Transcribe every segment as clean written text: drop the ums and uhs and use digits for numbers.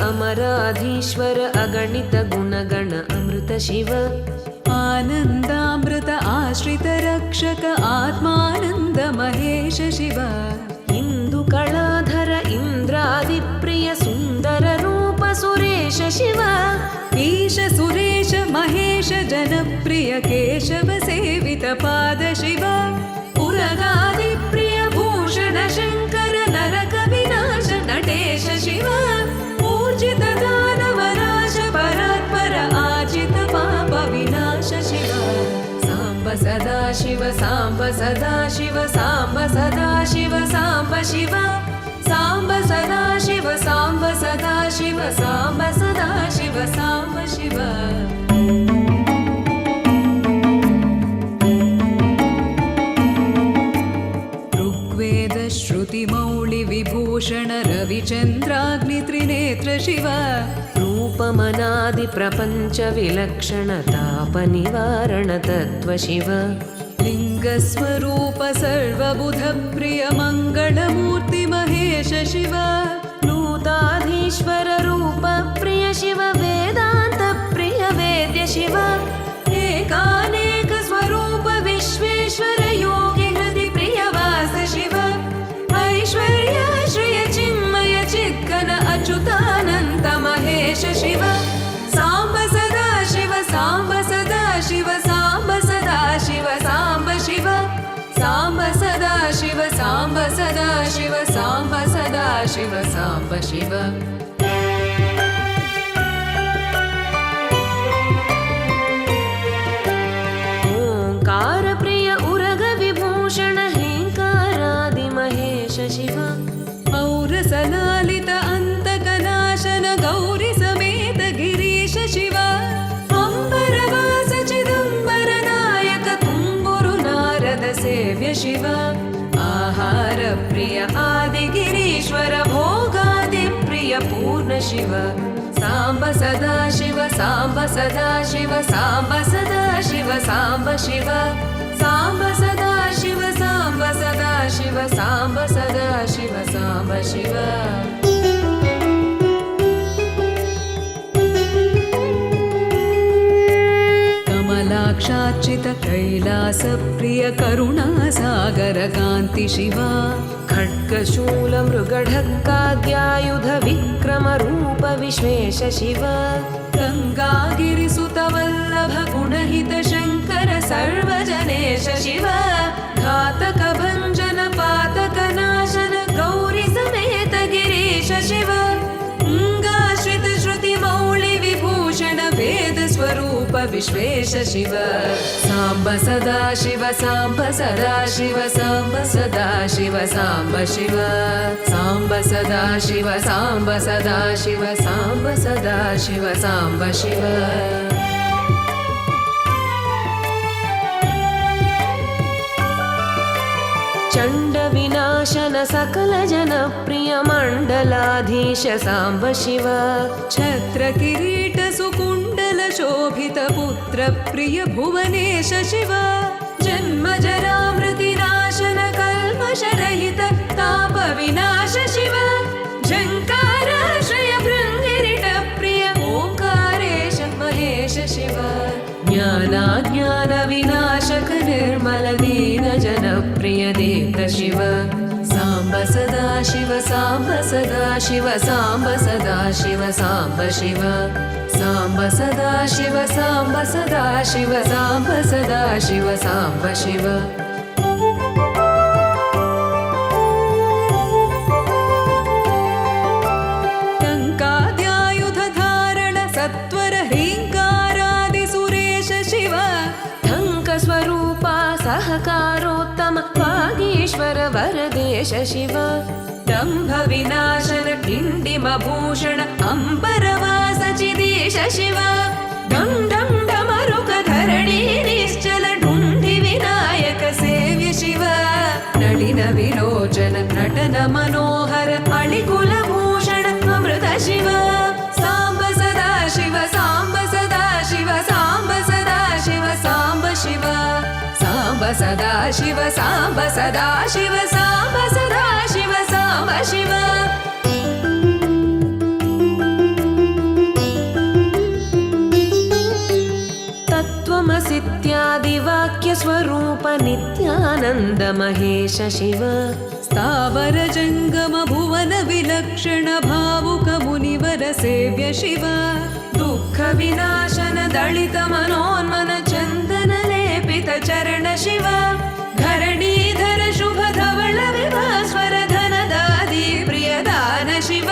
अमराधीश्वर अगणित गुणगण अमृत शिव आनन्दामृत आश्रित रक्षक आत्मानन्द महेश शिव इन्दुकलाधर इन्द्रादिप्रिय सुन्दर रूप सुरेश शिव ईश सुरेश महेश जनप्रिय केशव सेवित पाद शिव पुरगादिप्रिय भूषण शङ्कर नरक विनाश नटेश शिव पूजित दानवनाश परात्पर आजित पाप विनाश शिव साम्ब सदा शिव साम्ब सदा शिव साम्ब सदा शिव साम्ब शिव साम्ब सदा शिव साम्ब सदा शिव साम्ब सदा शिव साम्ब शिव ऋग्वेद श्रुतिमौळि विभूषण रविचन्द्राग्नित्रिनेत्र शिव रूपमनादि प्रपञ्च विलक्षण ताप निवारण तत्त्व शिव लिङ्गस्वरूप सर्वबुध प्रिय मङ्गलमूर्ति महेश शिव नूताधीश्वर रूप प्रिय शिव वेदान्त प्रिय वेद्य शिव एकानेक स्वरूप विश्वेश्वर योगी हृदि प्रिय वास शिव ऐश्वर्य श्रिय चिन्मय चिद्घन अच्युतानन्द महेश शिव साम्ब सदा शिव साम्ब सदा शिव साम्ब सदा शिव साम्ब शिव साम्ब सदा शिव साम्ब सदा शिव साम्ब सदा शिव साम्ब शिव ओंकार प्रिय उरग विभूषण हेंकारादि महेश शिव औरसलालित अन्तकनाशन गौरी समेत गिरीश शिव अंबरवास चिदंबर नायक तुम्बुरु नारद सेव्य शिव आहार प्रिय आदि गिरीश्वर भोगादि प्रिय पूर्ण शिव साम्ब सदा शिव साम्ब सदा शिव साम्ब सदा शिव साम्ब शिव साम्ब सदा शिव साम्ब सदा शिव साम्ब सदा शिव साम्ब शिव कमलाक्षार्चित कैलास प्रिय करुणा सागर कान्ति शिव खड्गशूल मृगढक्काद्यायुध विक्रम रूप विश्वेश शिव गङ्गागिरिसुत वल्लभ गुणहित शङ्कर सर्वजनेश शिव घातक भञ्जन पातक नाशन गौरी समेत गिरीश शिव अंगाश्रित श्रुति मौळि विभूषण वेद स्वरूप विश्वेश शिव साम्ब सदा शिव साम्ब सदा शिव साम्ब सदा शिव साम्ब शिव साम्ब सदा शिव साम्ब सदा शिव साम्ब सदा शिव साम्ब शिव चण्ड विनाशन सकल जन प्रिय मण्डलाधीश साम्ब शिव छत्र किरीट सुकुण्डल शोभित पुत्र प्रिय भुवनेश शिव जन्म जरा मृति नाशन कल्मष रहित ताप विनाश शिव झङ्काराश्रय भृङ्गिरिट प्रिय ओंकारेश महेश शिव ज्ञानाज्ञान विनाशक निर्मल दीन जन प्रिय दीप्त शिव साम्ब सदा शिव साम्ब सदा शिव साम्ब सदा शिव साम्ब शिव साम्ब सदा शिव साम्ब सदा शिव साम्ब सदा शिव साम्ब शिव टङ्काद्यायुध धारण सत्वर ह्रीङ्कारादि सुरेश शिव ढङ्क स्वरूपा सहकारोत्तम वागीश्वर वरदेश शिव दम्भ विनाशन किण्डिम भूषण अंबरवास चिदेश शिव डं डं डमरुक धरणी निश्चल ढुण्ढि विनायक सेव्य शिव नलिन विलोचन नटन मनोहर अळिकुल भूषण अमृत शिव साम्ब सदा शिव साम्ब सदा शिव साम्ब सदा शिव साम्ब शिव साम्ब सदा शिव साम्ब सदा शिव साम्ब सदा शिव साम्ब शिव परमानन्द महेश शिव स्थावर जङ्गम भुवन विलक्षण भावुक मुनिवर सेव्य शिव दुःख विनाशन दलित मनोन्मन चन्दन लेपित चरण शिव धरणीधर शुभ धवल विभास्वर धनदादि प्रियदान शिव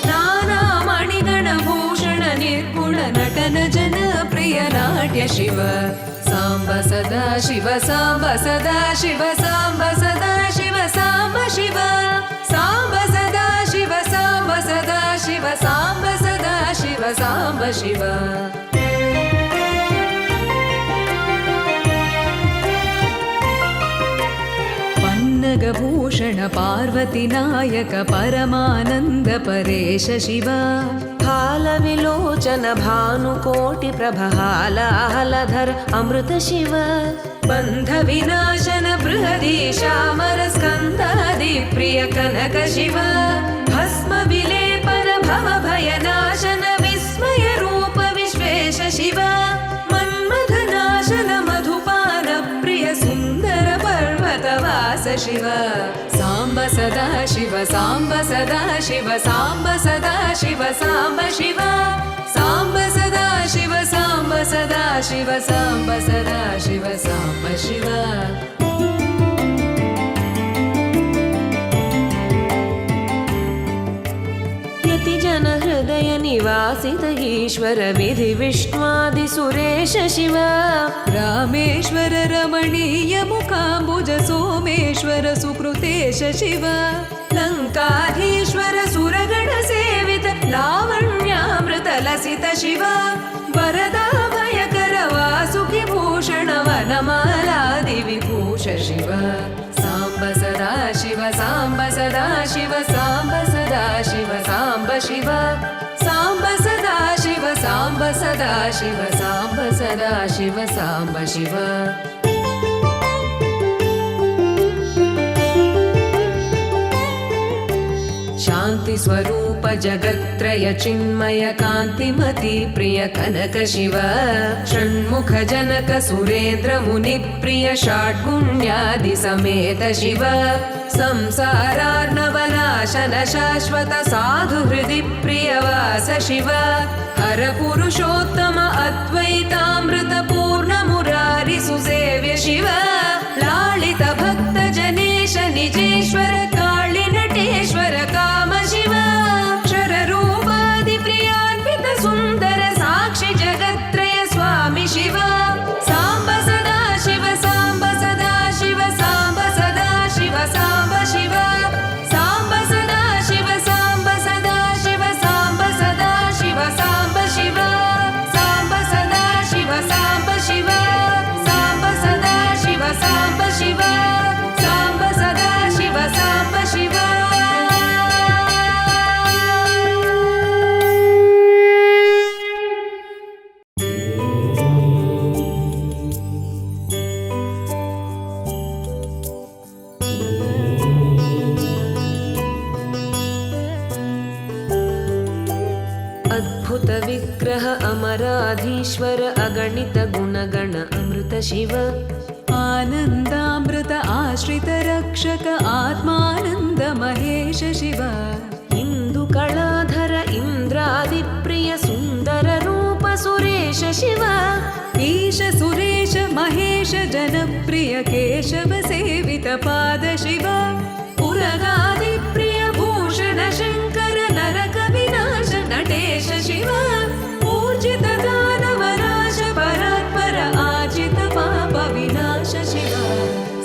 नाना मणिगण भूषण निर्गुण नटन जन प्रिय नाट्य शिव साम्ब सदा शिव साम्ब सदा शिव साम्ब सदा शिव साम्ब शिव साम्ब सदा शिव साम्ब सदा शिव साम्ब सदा शिव साम्ब शिव पन्नगभूषण पार्वती नायक परमानन्द परेश शिव हालविलोचन भानुकोटि प्रभहालाहलधर अमृत शिव बन्ध विनाशन बृहदीशामर स्कन्दादि प्रिय कनक शिव भस्म विलेपन भव भयनाशन विस्मय रूप विश्वेश शिव मन्मथनाशन मधुपान प्रिय सुन्दर पर्वतवास शिव साम्ब सदा शिव साम्ब सदा शिव साम्ब सदा शिव साम्ब शिव साम्ब सदा शिव साम्ब सदा शिव साम्ब सदा शिव साम्ब शिव जन हृदय निवासित ईश्वर विधि विष्णुआदि सुरेश शिव रामेश्वर रमणीय मुखाम्बुज सोमेश्वर सुकृतेश शिव लङ्काधीश्वर सुरगण सेवित लावण्यामृत लसित शिव वरदा भयकर वासुकि भूषण वनमालादि विभूष शिव साम्ब सदा शिव साम्ब सदा शिव साम्ब सदा शिव साम्ब शिव साम्ब सदा शिव साम्ब सदा शिव साम्ब सदा शिव साम्ब शिव शान्ति स्वरूप जगत्त्रय चिन्मय कान्तिमति प्रिय कनक शिव षण्मुख जनक सुरेन्द्र मुनि प्रिय षड्गुण्यादि समेत शिव संसारार्णवनाशन शाश्वत साधु हृदि प्रियवास शिव हर पुरुषोत्तम अद्वैतामृत पूर्ण मुरारि सुसेव्य शिव लालित भक्त जनेश निजेश्वर काळि नटेश्वर काम शिव क्षररूपादि प्रियान्वित सुन्दर साक्षि जगत्त्रय स्वामि शिव साम्ब सदा शिव साम्ब सदा शिव साम्ब सदा शिव साम्ब शिव साम्ब सदा शिव साम्ब सदा शिव साम्ब सदा शिव साम्ब शिव साम्ब सदा शिव साम्ब शिव साम्ब सदा शिव साम्ब शिव साम्ब सदा शिव साम्ब शिव अद्भुत विग्रह अमराधीश्वर अगणित गुणगण अमृत शिव आनन्दामृत आश्रित रक्षक आत्मानन्द महेश शिव इन्दुकलाधर इन्द्रादिप्रिय सुन्दर रूप सुरेश शिव ईश सुरेश महेश जनप्रिय केशव सेवित पाद शिव पुरगादिप्रिय भूषण शङ्कर नरक विनाश नटेश शिव पूजित दानवनाश परात्पर आजित पाप विनाश शिव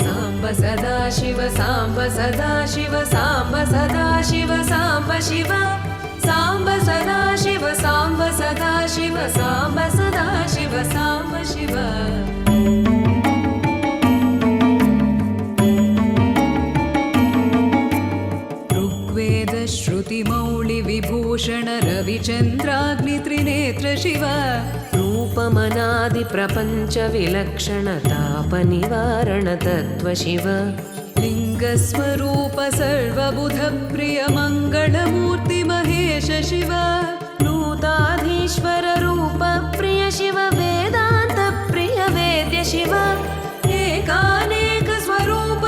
साम्ब सदा शिव साम्ब सदा शिव साम्ब सदा शिव साम्ब शिव साम्ब सदा शिव साम्ब सदा शिव साम्ब सदा शिव साम्ब शिव ऋग्वेद श्रुतिमौळि विभूषण रविचन्द्राग्नित्रिनेत्र शिव रूपमनादि प्रपञ्च विलक्षण ताप निवारण तत्त्व शिव लिङ्गस्वरूप सर्वबुध प्रिय मङ्गलमूर्ति महेश शिव नूताधीश्वर रूप प्रिय शिव वेदान्त प्रिय वेद्य शिव एकानेक स्वरूप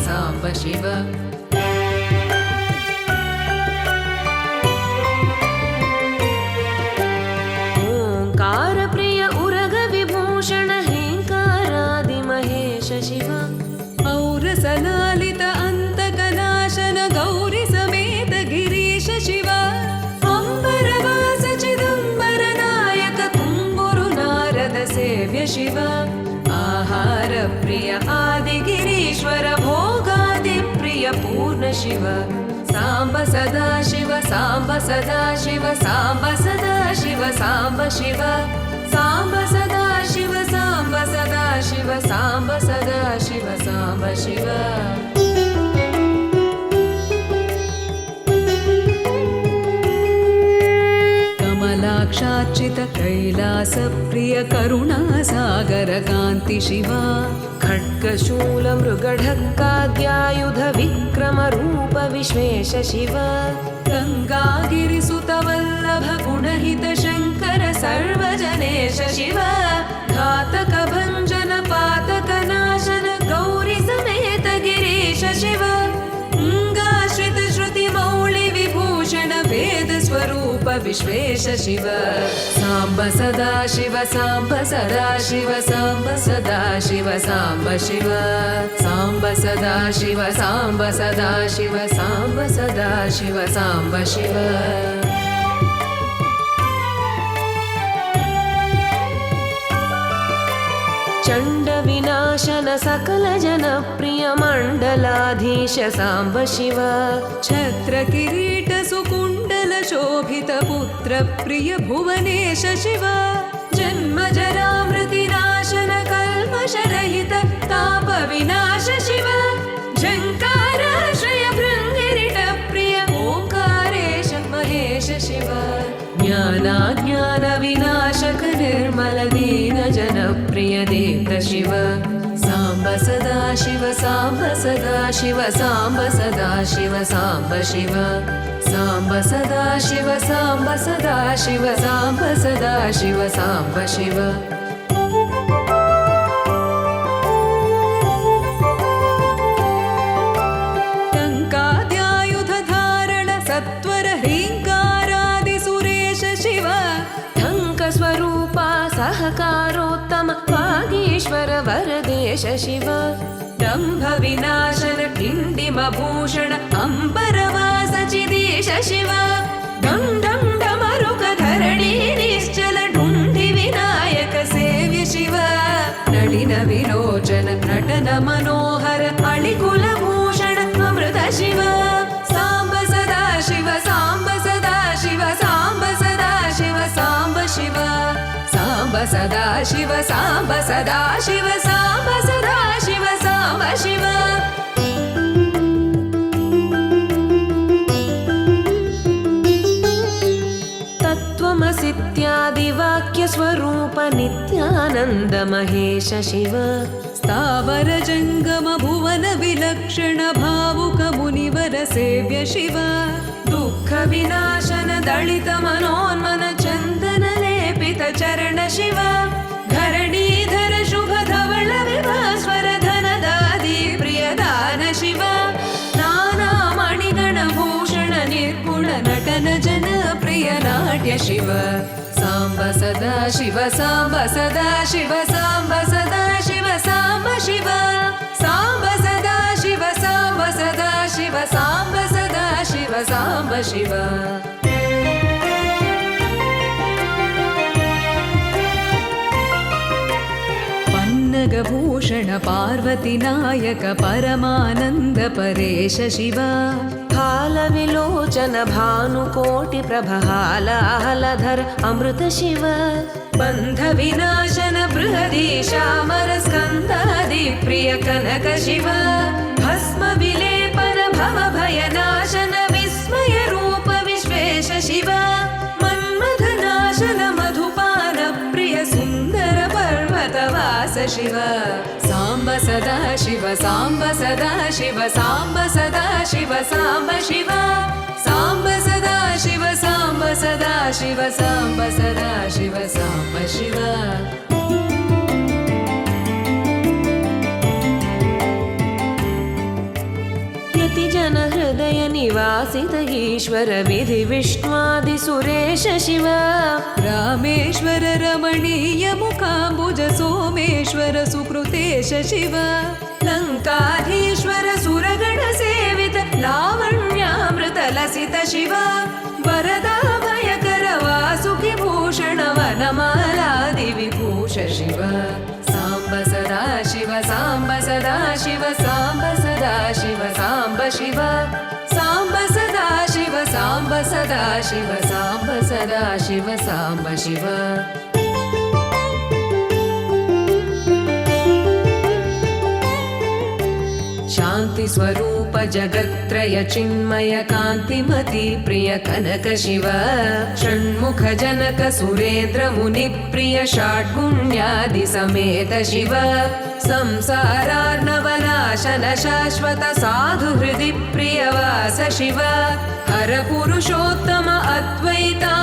साम्ब शिव ओङ्कार प्रिय उरग विभूषण हेङ्कारादि महेश शिव औरसलालित अन्तकनाशन गौरि समेत गिरीश शिव अम्बरवास चिदम्बर नायक तुम्बुरु नारद सेव्य शिव आहार प्रिय आदिगिरीश्वर भोगादि प्रिय पूर्ण शिव साम्ब सदा शिव साम्ब सदा शिव साम्ब सदा शिव साम्ब शिव साम्ब सदा शिव साम्ब सदा शिव साम्ब सदा शिव साम्ब शिव कमलाक्षार्चित कैलास प्रिय करुणा सागर कान्ति शिवा खड्गशूल मृगढक्काद्यायुध विक्रम रूप विश्वेश शिव गङ्गागिरिसुत वल्लभ गुणहित शङ्कर सर्वजनेश शिव घातक भञ्जन पातक नाशन गौरि समेत गिरीश शिव गङ्गाश्रित श्रुति मौळि विभूषण वेद स्वरूप विश्वेश शिव साम्ब सदा शिव साम्ब सदा शिव साम्ब सदा शिव साम्ब शिव साम्ब सदा शिव साम्ब सदा शिव साम्ब सदा शिव साम्ब शिव चण्ड विनाशन सकल जन प्रिय मण्डलाधीश साम्ब शिव छत्र किरीट सुकुण्डल शोभित पुत्र प्रिय भुवनेश शिव जन्म जरा मृतिनाशन कल्मष रहित ताप विनाश शिव झङ्काराश्रय भृङ्गिरिट प्रिय ओङ्कारेश महेश शिव ज्ञानाज्ञान विनाशक निर्मल दीन जन प्रिय दीप्त शिव साम्ब सदा शिव साम्ब सदा शिव साम्ब सदा शिव साम्ब शिव साम्ब सदा शिव साम्ब सदा शिव साम्ब सदा शिव साम्ब शिव टङ्काद्यायुध धारण सत्वर ह्रीङ्कारादि सुरेश शिव ढङ्क स्वरूपा सहकारोत्तम वागीश्वर वरदेश शिव दम्भ विनाशन किण्डिम भूषण अम्बरवास चिदीश शिव डं डं डमरुक धरणी निश्चल ढुण्ढि विनायक सेव्य शिव नलिन विलोचन नटन मनोहर अळिकुल भूषण अमृत शिव साम्ब सदा शिव साम्ब सदा शिव साम्ब सदा शिव साम्ब शिव साम्ब सदा शिव साम्ब सदा शिव साम्ब सदा शिव साम्ब शिव तत्त्वमसीत्यादि वाक्य स्वरूप नित्यानन्द महेश शिव स्थावर जङ्गम भुवन विलक्षण भावुक मुनिवर सेव्य शिव दुःख विनाशन दलित मनोन्मन चन्दन लेपित चरण शिव धरणीधर शुभ धवल विभास्वर धनदादि प्रियदान शिव नाना मणिगण भूषण निर्गुण नटन जन प्रिय नाट्य शिव साम्ब सदा शिव साम्ब सदा शिव साम्ब सदा शिव साम्ब शिव साम्ब सदा शिव साम्ब सदा शिव साम्ब सदा शिव साम्ब शिव पन्नगभूषण पार्वती नायक परमानन्द परेश शिव हालविलोचन भानुकोटि प्रभालाहलधर अमृत शिव बन्ध विनाशन बृहदीशामर स्कन्दादि प्रिय कनक शिव भस्म विलेपन भव भयनाशन विस्मय रूप विश्वेश शिव मन्मथ नाशन मधुपान प्रिय सुन्दर पर्वतवास शिव साम्ब सदा शिव साम्ब सदा शिव साम्ब सदा शिव साम्ब शिव साम्ब सदा शिव साम्ब सदा शिव साम्ब सदा शिव साम्ब शिव जनहृदय निवासित ईश्वर विधि विष्णुवादिसुरेश शिव रामेश्वर रमणीय मुखाम्बुज सोमेश्वर सुकृतेश शिव लङ्काधीश्वर सुरगण सेवित लावण्यामृत लसित शिव वरदा भयकर वासुकि भूषण वनमालादि विभूष शिव साम्ब सदा शिव साम्ब सदा शिव साम्ब सदा शिव साम्ब शिव साम्ब सदा शिव साम्ब सदा शिव साम्ब सदा शिव साम्ब शिव शान्ति स्वरूप जगत्त्रय चिन्मय कान्तिमति प्रिय कनक शिव षण्मुख जनक सुरेन्द्र मुनि प्रिय षड्गुण्यादि समेत शिव संसारार्णवनाशन शाश्वत साधु हृदि प्रियवास शिव हर पुरुषोत्तम अद्वैता